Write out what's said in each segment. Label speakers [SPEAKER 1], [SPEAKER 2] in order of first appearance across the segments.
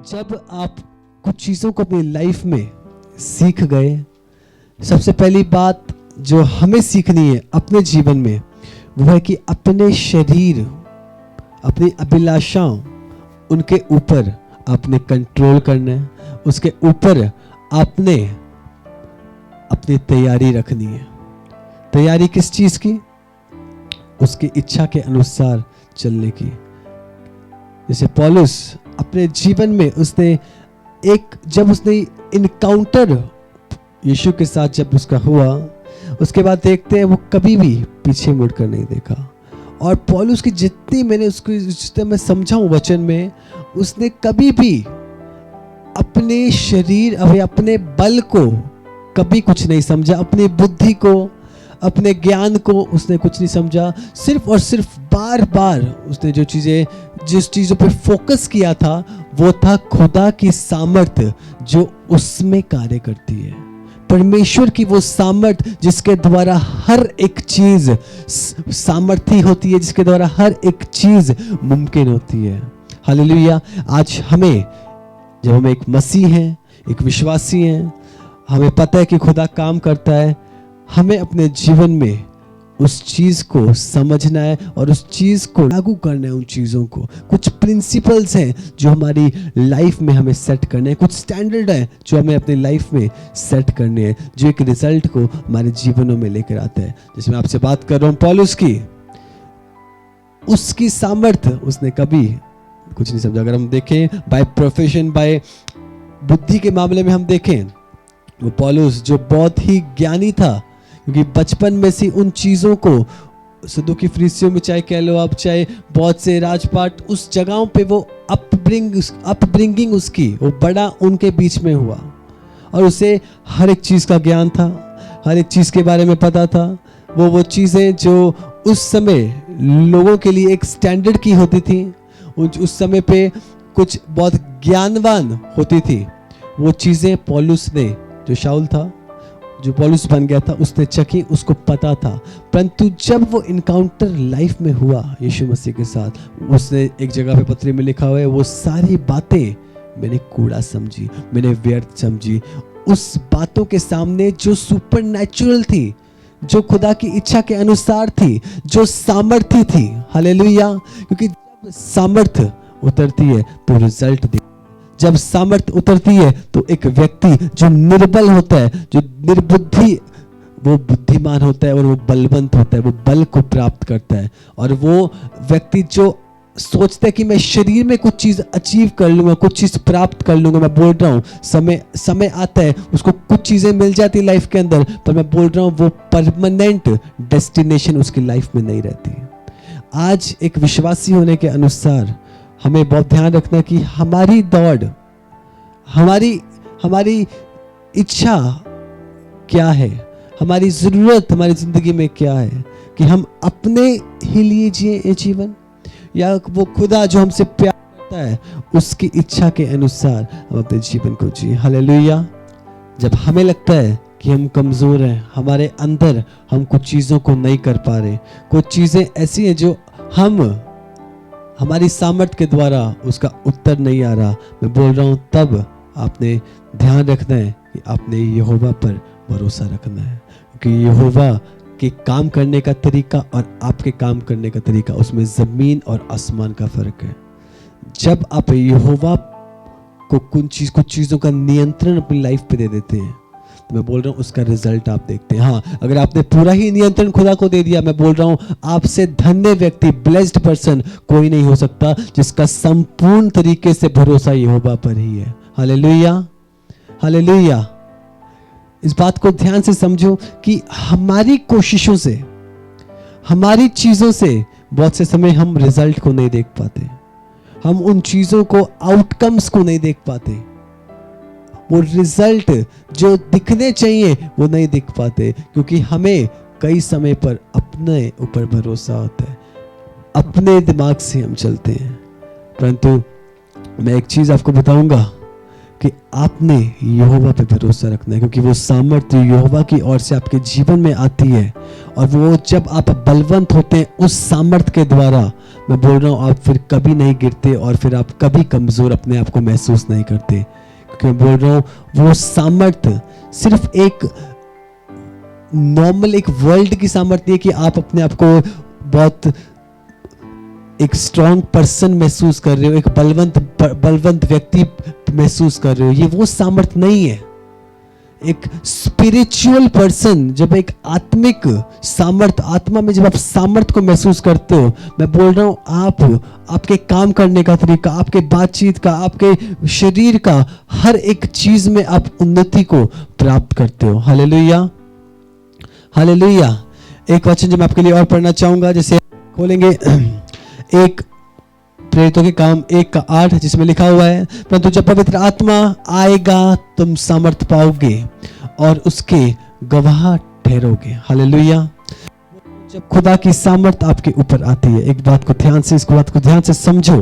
[SPEAKER 1] जब आप कुछ चीज़ों को अपनी लाइफ में सीख गए, सबसे पहली बात जो हमें सीखनी है अपने जीवन में वो है कि अपने शरीर, अपनी अभिलाषाओं, उनके ऊपर आपने कंट्रोल करना है। उसके ऊपर आपने अपनी तैयारी रखनी है। तैयारी किस चीज़ की? उसकी इच्छा के अनुसार चलने की। जैसे पौलुस अपने जीवन में जब उसने इनकाउंटर यीशु के साथ जब उसका हुआ, उसके बाद देखते हैं वो कभी भी पीछे मुड़कर नहीं देखा। और पौलुस की जितने मैं समझा हूं वचन में, उसने कभी भी अपने शरीर अपने बल को कभी कुछ नहीं समझा, अपनी बुद्धि को, अपने ज्ञान को उसने कुछ नहीं समझा। सिर्फ और सिर्फ बार बार उसने जिस चीज़ों पे फोकस किया था वो था खुदा की सामर्थ्य जो उसमें कार्य करती है। परमेश्वर की वो सामर्थ्य जिसके द्वारा हर एक चीज सामर्थ्य होती है, जिसके द्वारा हर एक चीज मुमकिन होती है। हालेलुया। आज जब हम एक मसीह हैं, एक विश्वासी हैं, हमें पता है कि खुदा काम करता है। हमें अपने जीवन में उस चीज को समझना है और उस चीज को लागू करना है। उन चीजों को, कुछ प्रिंसिपल्स हैं जो हमारी लाइफ में हमें सेट करने हैं, कुछ स्टैंडर्ड है जो हमें अपनी लाइफ में सेट करने हैं, जो एक रिजल्ट को हमारे जीवनों में लेकर आता है। जैसे मैं आपसे बात कर रहा हूं पौलुस की, उसकी सामर्थ्य उसने कभी कुछ नहीं समझा। अगर हम देखें बाय प्रोफेशन, बाय बुद्धि के मामले में हम देखें, वो पौलुस जो बहुत ही ज्ञानी था, क्योंकि बचपन में से उन चीज़ों को सदूकी फरीसियों में चाहे कह लो आप, चाहे बहुत से राजपाट, उस जगहों पे वो अपब्रिंगिंग उसकी वो बड़ा उनके बीच में हुआ और उसे हर एक चीज़ का ज्ञान था, हर एक चीज़ के बारे में पता था। वो चीज़ें जो उस समय लोगों के लिए एक स्टैंडर्ड की होती थी, उस समय पे कुछ बहुत ज्ञानवान होती थी, वो चीज़ें पौलुस ने, जो शाऊल था, जो पौलुस बन गया था, उसने चखी, उसको पता था। परंतु जब वो इनकाउंटर लाइफ में हुआ यीशु मसीह के साथ, उसने एक जगह पे पत्री में लिखा हुआ है, वो सारी बातें मैंने कूड़ा समझी, मैंने व्यर्थ समझी। उस बातों के सामने जो सुपर नेचुरल थी, जो खुदा की इच्छा के अनुसार थी, जो सामर्थ्य थी, हालेलुया। क्योंकि जब सामर्थ्य उतरती है तो रिजल्ट दिखता है। जब सामर्थ्य उतरती है तो एक व्यक्ति जो निर्बल होता है, जो निर्बुद्धि, वो बुद्धिमान होता है और वो बलवंत होता है, वो बल को प्राप्त करता है। और वो व्यक्ति जो सोचता है कि मैं शरीर में कुछ चीज अचीव कर लूंगा, कुछ चीज प्राप्त कर लूंगा, मैं बोल रहा हूँ समय आता है, उसको कुछ चीजें मिल जाती है लाइफ के अंदर, पर मैं बोल रहा हूँ वो परमानेंट डेस्टिनेशन उसकी लाइफ में नहीं रहती। आज एक विश्वासी होने के अनुसार हमें बहुत ध्यान रखना कि हमारी दौड़, हमारी इच्छा क्या है, हमारी ज़रूरत हमारी ज़िंदगी में क्या है, कि हम अपने ही लिए जिए ये जीवन, या वो खुदा जो हमसे प्यार करता है उसकी इच्छा के अनुसार हम अपने जीवन को जिए। हालेलुया। जब हमें लगता है कि हम कमज़ोर हैं, हमारे अंदर हम कुछ चीज़ों को नहीं कर पा रहे, कुछ चीज़ें ऐसी हैं जो हमारी सामर्थ्य के द्वारा उसका उत्तर नहीं आ रहा, मैं बोल रहा हूँ, तब आपने ध्यान रखना है कि आपने यहोवा पर भरोसा रखना है। क्योंकि यहोवा के काम करने का तरीका और आपके काम करने का तरीका, उसमें ज़मीन और आसमान का फर्क है। जब आप यहोवा को कुछ चीज़ों का नियंत्रण अपनी लाइफ पे दे देते हैं, तो मैं बोल रहा हूँ उसका रिजल्ट आप देखते हैं। हाँ, अगर आपने पूरा ही नियंत्रण खुदा को दे दिया, मैं बोल रहा हूँ आपसे धन्य व्यक्ति, ब्लेस्ड पर्सन कोई नहीं हो सकता जिसका संपूर्ण तरीके से भरोसा यहोवा पर ही है। Hallelujah, hallelujah. इस बात को ध्यान से समझो कि हमारी कोशिशों से, हमारी चीजों से बहुत से समय हम रिजल्ट को नहीं देख पाते, हम उन चीजों को, आउटकम्स को नहीं देख पाते, वो रिजल्ट जो दिखने चाहिए वो नहीं दिख पाते, क्योंकि हमें कई समय पर अपने ऊपर भरोसा होता है, अपने दिमाग से हम चलते हैं। परंतु मैं एक चीज आपको बताऊंगा कि आपने यहोवा पे भरोसा रखना है, क्योंकि वो सामर्थ्य यहोवा की ओर से आपके जीवन में आती है। और वो जब आप बलवंत होते हैं उस सामर्थ्य के द्वारा, मैं बोल रहा हूँ आप फिर कभी नहीं गिरते और फिर आप कभी कमज़ोर अपने आप को महसूस नहीं करते, क्योंकि मैं बोल रहा हूँ वो सामर्थ्य सिर्फ एक नॉर्मल एक वर्ल्ड की सामर्थ्य नहीं है कि आप अपने आप को बहुत एक स्ट्रॉन्ग पर्सन महसूस कर रहे हो, एक बलवंत व्यक्ति महसूस कर रहे हो। ये वो सामर्थ्य नहीं है। एक स्पिरिचुअल पर्सन जब एक आत्मिक सामर्थ्य, आत्मा में जब आप सामर्थ्य को महसूस करते हो, मैं बोल रहा हूं आपके काम करने का तरीका, आपके बातचीत का, आपके शरीर का हर एक चीज में आप उन्नति को प्राप्त करते हो। Hallelujah, hallelujah. एक वचन जो मैं आपके लिए और पढ़ना चाहूंगा, जैसे खोलेंगे एक प्रेरितों के काम 1:8, जिसमें लिखा हुआ है, परंतु जब पवित्र आत्मा आएगा तुम सामर्थ पाओगे और उसके गवाह ठहरोगे। हालेलुया। जब खुदा की सामर्थ आपके ऊपर आती है, एक बात को ध्यान से, इसको बात को ध्यान से समझो।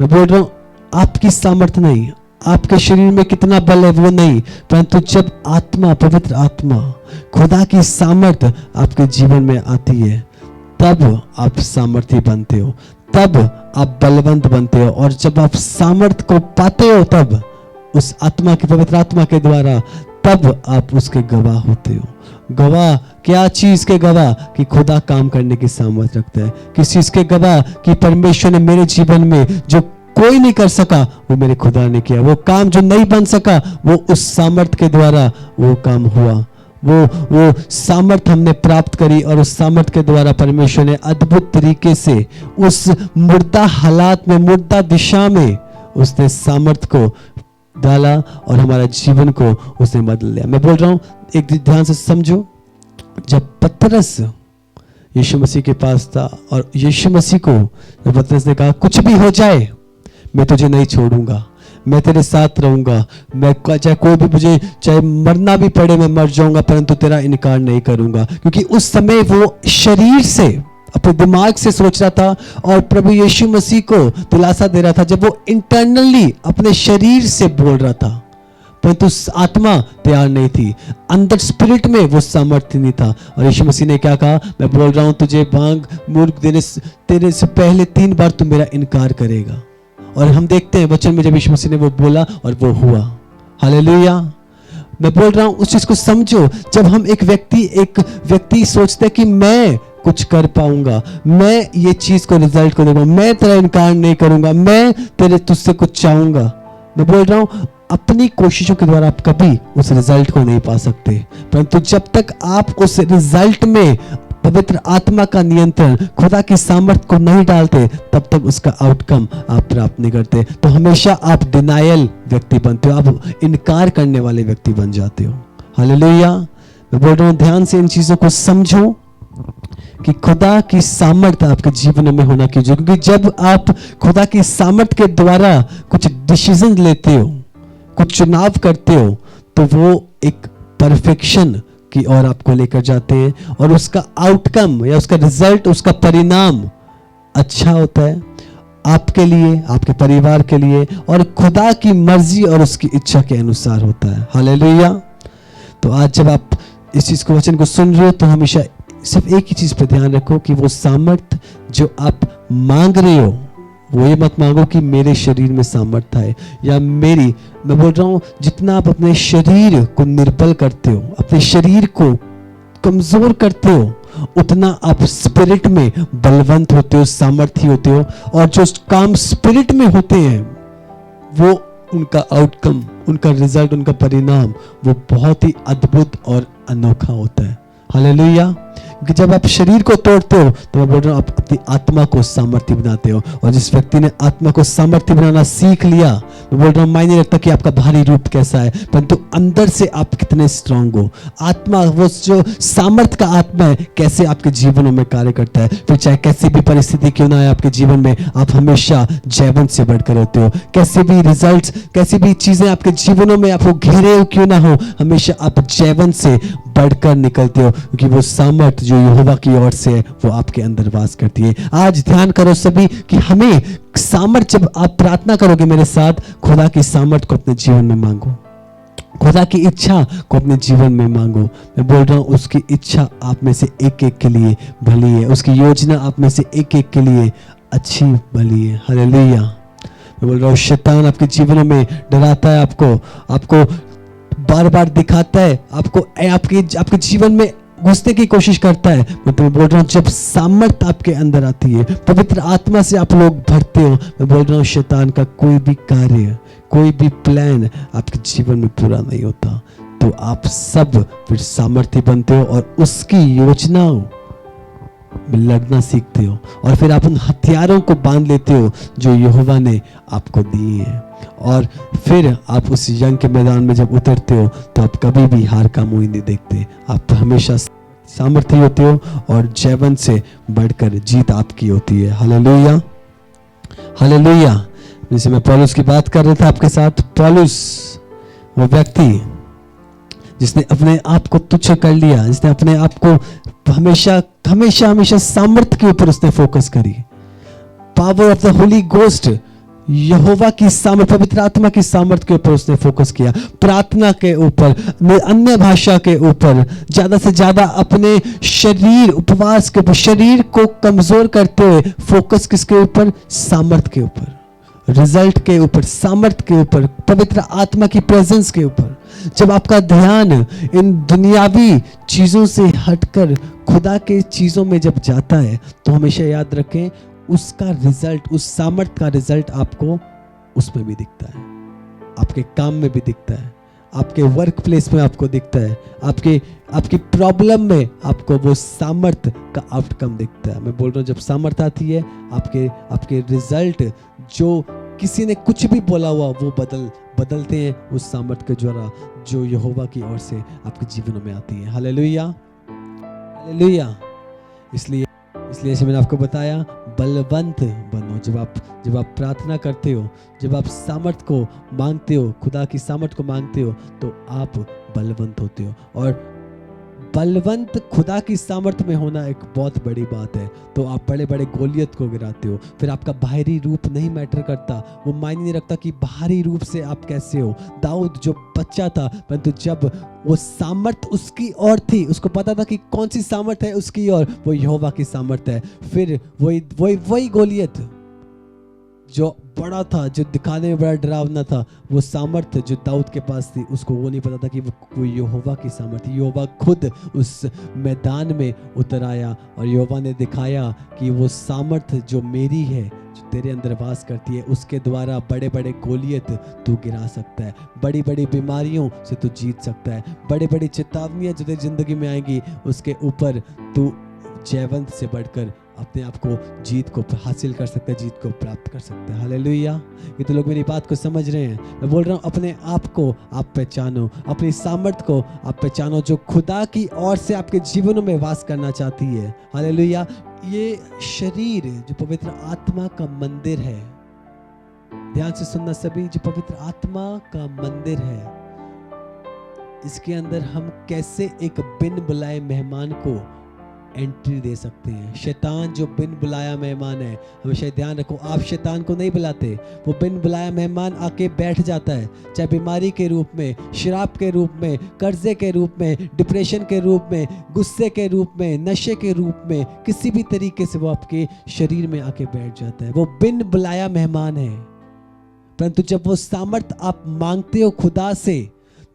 [SPEAKER 1] मैं बोल रहा हूं आपकी सामर्थ नहीं, आपके शरीर में कितना बल है वो नहीं, परंतु जब आत्मा, पवित्र आत्मा, खुदा की सामर्थ आपके जीवन में आती है, तब आप सामर्थी बनते हो, तब आप बलवंत बनते हो। और जब आप सामर्थ को पाते हो, तब उस आत्मा की, पवित्र आत्मा के द्वारा, तब आप उसके गवाह होते हो। गवाह क्या चीज के गवाह? कि खुदा काम करने की सामर्थ्य रखता है। किस चीज के गवाह? कि परमेश्वर ने मेरे जीवन में जो कोई नहीं कर सका वो मेरे खुदा ने किया। वो काम जो नहीं बन सका वो उस सामर्थ्य के द्वारा वो काम हुआ। वो सामर्थ हमने प्राप्त करी और उस सामर्थ के द्वारा परमेश्वर ने अद्भुत तरीके से उस मुर्दा हालात में, मुर्दा दिशा में उसने सामर्थ को डाला और हमारा जीवन को उसने बदल लिया। मैं बोल रहा हूं, एक ध्यान से समझो। जब पतरस यीशु मसीह के पास था और यीशु मसीह को जब पतरस ने कहा कुछ भी हो जाए मैं तुझे नहीं छोड़ूंगा, मैं तेरे साथ रहूंगा, मैं चाहे कोई भी, मुझे चाहे मरना भी पड़े मैं मर जाऊंगा, परंतु तेरा इनकार नहीं करूंगा। क्योंकि उस समय वो शरीर से, अपने दिमाग से सोच रहा था और प्रभु यीशु मसीह को दिलासा दे रहा था जब वो इंटरनली अपने शरीर से बोल रहा था, परंतु आत्मा तैयार नहीं थी, अंदर स्पिरिट में वो सामर्थ्य नहीं था। और यीशु मसीह ने क्या कहा? मैं बोल रहा हूं तुझे भांग मूर्ख देने से पहले 3 बार तू मेरा इनकार करेगा। और हम देखते हैं वचन में जब यीशु मसीह ने वो बोला और वो हुआ। हालेलुया। मैं बोल रहा हूं उस चीज को समझो। जब हम एक व्यक्ति सोचते हैं कि मैं कुछ कर पाऊंगा, मैं ये चीज को रिजल्ट को देखूंगा, मैं तेरा इनकार नहीं करूंगा, मैं तुझसे कुछ चाहूंगा, मैं बोल रहा हूं अपनी कोशिशों के द्वारा आप कभी उस रिजल्ट को नहीं पा सकते। परंतु जब तक आप उस रिजल्ट में पवित्र आत्मा का नियंत्रण, खुदा की सामर्थ को नहीं डालते, तब तक उसका आउटकम आप प्राप्त नहीं करते। तो हमेशा आप डिनायल व्यक्ति बनते हो, आप इनकार करने वाले व्यक्ति बन जाते हो। हालेलुया। मैं बोल रहा हूं ध्यान से इन चीजों को समझो कि खुदा की सामर्थ आपके जीवन में होना कीजिए। क्योंकि जब आप खुदा की सामर्थ के द्वारा कुछ डिसीजन लेते हो, कुछ चुनाव करते हो, तो वो एक परफेक्शन की ओर आपको लेकर जाते हैं और उसका आउटकम या उसका रिजल्ट, उसका परिणाम अच्छा होता है आपके लिए, आपके परिवार के लिए, और खुदा की मर्जी और उसकी इच्छा के अनुसार होता है। हालेलुया। तो आज जब आप इस चीज को, वचन को सुन रहे हो, तो हमेशा सिर्फ एक ही चीज पे ध्यान रखो कि वो सामर्थ जो आप मांग रहे हो, वो ये मत मांगो कि मेरे शरीर में सामर्थ्य है या मेरी, मैं बोल रहा हूं जितना आप अपने शरीर को निर्बल करते हो, अपने शरीर को कमजोर करते हो, उतना आप स्पिरिट में बलवंत होते हो, सामर्थ्य होते हो। और जो काम स्पिरिट में होते हैं वो उनका आउटकम, उनका रिजल्ट, उनका परिणाम वो बहुत ही अद्भुत और अनोखा होता है। हालेलुया। कि जब आप शरीर को तोड़ते हो तो मैं बोल रहा हूं आप अपनी आत्मा को सामर्थ्य बनाते हो। और जिस व्यक्ति ने आत्मा को सामर्थ्य बनाना सीख लिया, मैं बोल रहा हूं मायने रखता कि आपका बाहरी रूप कैसा है, परंतु अंदर से आप कितने स्ट्रांग हो। आत्मा, वो जो सामर्थ्य का आत्मा है, कैसे आपके जीवनों में कार्य करता है। फिर चाहे कैसी भी परिस्थिति क्यों ना आए आपके जीवन में, आप हमेशा जयवंत से बढ़कर होते हो। कैसे भी रिजल्ट, कैसी भी चीजें आपके जीवनों में आपको घेरे हो क्यों ना हो, हमेशा आप जयवंत से बढ़कर निकलते हो, क्योंकि वो सामर्थ्य जो यहोवा की ओर से है वो आपके अंदर वास करती है। आज ध्यान करो सभी कि हमें सामर्थ्य, जब आप प्रार्थना करोगे मेरे साथ, खुदा की सामर्थ्य को अपने जीवन में मांगो। खुदा की इच्छा को अपने जीवन में मांगो। मैं बोल रहा हूँ उसकी इच्छा आप में से एक एक के लिए भली है, उसकी योजना आप में से एक एक के लिए अच्छी भली है। हालेलुया। मैं बोल रहा हूँ शैतान आपके जीवनों में डराता है, आपको बार बार दिखाता है, आपके जीवन में घुसने की कोशिश करता है। मैं तुम्हें बोल रहा हूँ जब सामर्थ आपके अंदर आती है, पवित्र आत्मा से आप लोग भरते हो, मैं बोल रहा हूँ शैतान का कोई भी कार्य, कोई भी प्लान आपके जीवन में पूरा नहीं होता। तो आप सब फिर सामर्थ्य बनते हो और उसकी योजनाओं में लड़ना सीखते हो, और फिर आप उन हथियारों को बांध लेते हो जो यहोवा ने आपको दिए हैं। और फिर आप उस जंग के मैदान में जब उतरते हो तो आप कभी भी हार का मुंह नहीं देखते, आप हमेशा सामर्थ्य होते हो और जयवंत से बढ़कर जीत आपकी होती है। Hallelujah, hallelujah. जैसे मैं पौलुस की बात कर रहा था आपके साथ, पौलुस वो व्यक्ति जिसने अपने आप को तुच्छ कर लिया, जिसने अपने आप को हमेशा हमेशा हमेशा सामर्थ्य के ऊपर उसने फोकस करी। Power of the holy ghost, यहोवा की सामर्थ, पवित्र आत्मा की सामर्थ के ऊपर उसने फोकस किया, प्रार्थना के ऊपर, अन्य भाषा के ऊपर, ज्यादा से ज्यादा अपने शरीर, उपवास के ऊपर, शरीर को कमजोर करते हुए फोकस किसके ऊपर? सामर्थ के ऊपर, रिजल्ट के ऊपर, सामर्थ के ऊपर, पवित्र आत्मा की प्रेजेंस के ऊपर। जब आपका ध्यान इन दुनियावी चीजों से हटकर खुदा के चीजों में जब जाता है तो हमेशा याद रखें उसका रिजल्ट, उस सामर्थ का रिजल्ट आपको उसमें भी दिखता है, आपके काम में भी दिखता है, आपके वर्क प्लेस में आपको दिखता है, आपकी प्रॉब्लम में आपको वो सामर्थ का आउटकम दिखता है। मैं बोल रहा हूँ जब सामर्थ आती है आपके रिजल्ट, जो किसी ने कुछ भी बोला हुआ वो बदलते हैं उस सामर्थ के द्वारा जो यहोवा की ओर से आपके जीवनों में आती है। Hallelujah, hallelujah. इसलिए जैसे मैंने आपको बताया, बलवंत बनो। जब आप प्रार्थना करते हो, जब आप सामर्थ को मांगते हो, खुदा की सामर्थ को मांगते हो, तो आप बलवंत होते हो। और बलवंत खुदा की सामर्थ में होना एक बहुत बड़ी बात है। तो आप बड़े बड़े गोलियत को गिराते हो। फिर आपका बाहरी रूप नहीं मैटर करता, वो मायने नहीं रखता कि बाहरी रूप से आप कैसे हो। दाऊद जो बच्चा था, परंतु जब वो सामर्थ उसकी ओर थी, उसको पता था कि कौन सी सामर्थ है उसकी ओर, वो यहोवा की सामर्थ है। फिर वही गोलियत जो बड़ा था, जो दिखाने में बड़ा डरावना था, वो सामर्थ्य जो दाऊद के पास थी, उसको वो नहीं पता था कि वो यहोवा की सामर्थ्य। यहोवा खुद उस मैदान में उतर आया और यहोवा ने दिखाया कि वो सामर्थ्य जो मेरी है, जो तेरे अंदर वास करती है, उसके द्वारा बड़े बड़े गोलियत तू गिरा सकता है, बड़ी बड़ी बीमारियों से तू जीत सकता है, बड़ी बड़ी चेतावनियां जो तेरी जिंदगी में आएंगी उसके ऊपर तू जयवंत से बढ़कर अपने आप को जीत को हासिल कर सकता है, जीत को प्राप्त कर सकता है। हालेलुया। ये तो लोग मेरी बात को समझ रहे हैं। मैं बोल रहा हूँ अपने आप को आप पहचानो, अपनी सामर्थ को आप पहचानो जो खुदा की ओर से आपके जीवनों में वास करना चाहती है। हालेलुया। ये शरीर जो पवित्र आत्मा का मंदिर है, ध्यान से सुनना सभी, जो पवित्र आत्मा का मंदिर है, इसके अंदर हम कैसे एक बिन बुलाए मेहमान को एंट्री दे सकते हैं। शैतान जो बिन बुलाया मेहमान है, हमेशा ध्यान रखो, आप शैतान को नहीं बुलाते, वो बिन बुलाया मेहमान आके बैठ जाता है, चाहे बीमारी के रूप में, शराब के रूप में, कर्जे के रूप में, डिप्रेशन के रूप में, गुस्से के रूप में, नशे के रूप में, किसी भी तरीके से वो आपके शरीर में आके बैठ जाता है। वो बिन बुलाया मेहमान है। परंतु जब वो सामर्थ आप मांगते हो खुदा से,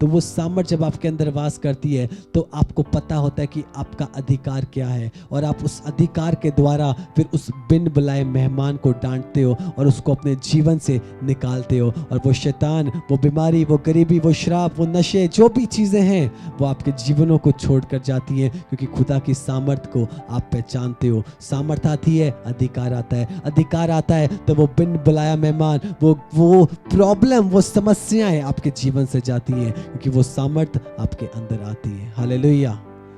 [SPEAKER 1] तो वो सामर्थ जब आपके अंदर वास करती है तो आपको पता होता है कि आपका अधिकार क्या है, और आप उस अधिकार के द्वारा फिर उस बिन बुलाए मेहमान को डांटते हो और उसको अपने जीवन से निकालते हो। और वो शैतान, वो बीमारी, वो गरीबी, वो शराब, वो नशे, जो भी चीज़ें हैं, वो आपके जीवनों को छोड़ कर जाती हैं, क्योंकि खुदा की सामर्थ को आप पहचानते हो। सामर्थ आती है, अधिकार आता है, अधिकार आता है तो वो बिन बुलाया मेहमान, वो प्रॉब्लम, वो समस्याएं आपके जीवन से जाती हैं, क्योंकि वो सामर्थ आपके अंदर आती है। हालेलुया।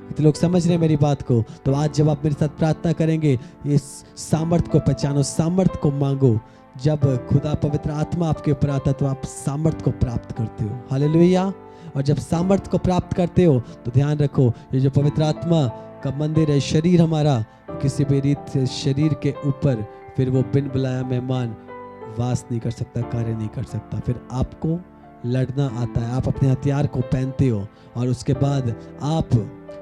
[SPEAKER 1] तो लोग समझ रहे हैं मेरी बात को? तो आज जब आप मेरे साथ प्रार्थना करेंगे, इस सामर्थ को पहचानो, सामर्थ को मांगो। जब खुदा पवित्र आत्मा आपके ऊपर आता है तो आप सामर्थ को प्राप्त करते हो। हालेलुया। और जब सामर्थ को प्राप्त करते हो तो ध्यान रखो, ये जो पवित्र आत्मा का मंदिर है, शरीर हमारा, किसी भी रीत से शरीर के ऊपर फिर वो बिन बुलाया मेहमान वास नहीं कर सकता, कार्य नहीं कर सकता। फिर आपको लड़ना आता है। आप अपने हथियार को पहनते हो और उसके बाद आप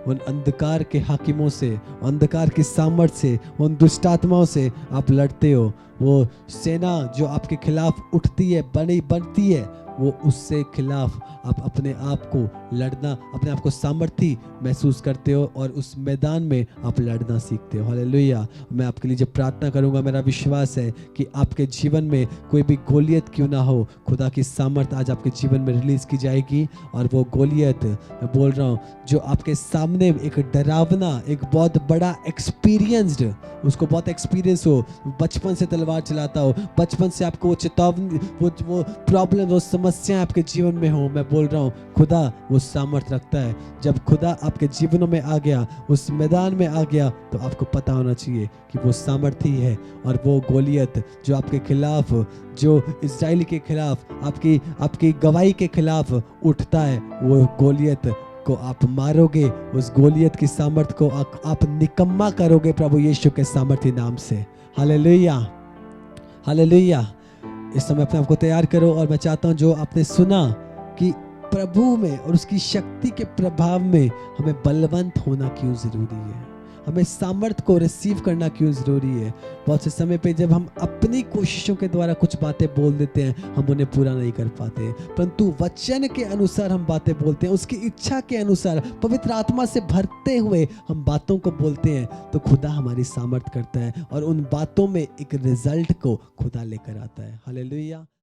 [SPEAKER 1] उन अंधकार के हाकिमों से, अंधकार की सामर्थ से, उन दुष्ट आत्माओं से आप लड़ते हो। वो सेना जो आपके खिलाफ उठती है, बनती है, वो उससे खिलाफ आप अपने आप को लड़ना, अपने आप को सामर्थ्य महसूस करते हो और उस मैदान में आप लड़ना सीखते हो। हालेलुया। मैं आपके लिए जब प्रार्थना करूंगा, मेरा विश्वास है कि आपके जीवन में कोई भी गोलियत क्यों ना हो, खुदा की सामर्थ आज आपके जीवन में रिलीज की जाएगी। और वो गोलियत, मैं बोल रहा हूँ, जो आपके सामने एक डरावना, एक बहुत बड़ा एक्सपीरियंस्ड, उसको बहुत एक्सपीरियंस हो, बचपन से तलवार चलाता हो, बचपन से आपको वो चेतावनी, वो प्रॉब्लम, वो समस्याएं आपके जीवन में हो, मैं बोल रहा हूँ खुदा वो सामर्थ रखता है। जब खुदा आपके जीवनों में आ गया, उस मैदान में आ गया, तो आपको पता होना चाहिए कि वो सामर्थी है। और वो गोलियत जो आपके खिलाफ, जो इस्राएल के खिलाफ, आपकी गवाही के खिलाफ उठता है, वो गोलियत को आप मारोगे, उस गोलियत की सामर्थ को आप निकम्मा करोगे प्रभु यीशु के सामर्थी नाम से। Hallelujah, hallelujah. इस समय अपने आप को तैयार करो और मैं चाहता हूं, जो आपने सुना कि प्रभु में और उसकी शक्ति के प्रभाव में हमें बलवंत होना क्यों जरूरी है, हमें सामर्थ को रिसीव करना क्यों जरूरी है। बहुत से समय पे जब हम अपनी कोशिशों के द्वारा कुछ बातें बोल देते हैं, हम उन्हें पूरा नहीं कर पाते, परंतु वचन के अनुसार हम बातें बोलते हैं, उसकी इच्छा के अनुसार पवित्र आत्मा से भरते हुए हम बातों को बोलते हैं, तो खुदा हमारी सामर्थ करता है और उन बातों में एक रिजल्ट को खुदा लेकर आता है। हालेलुया।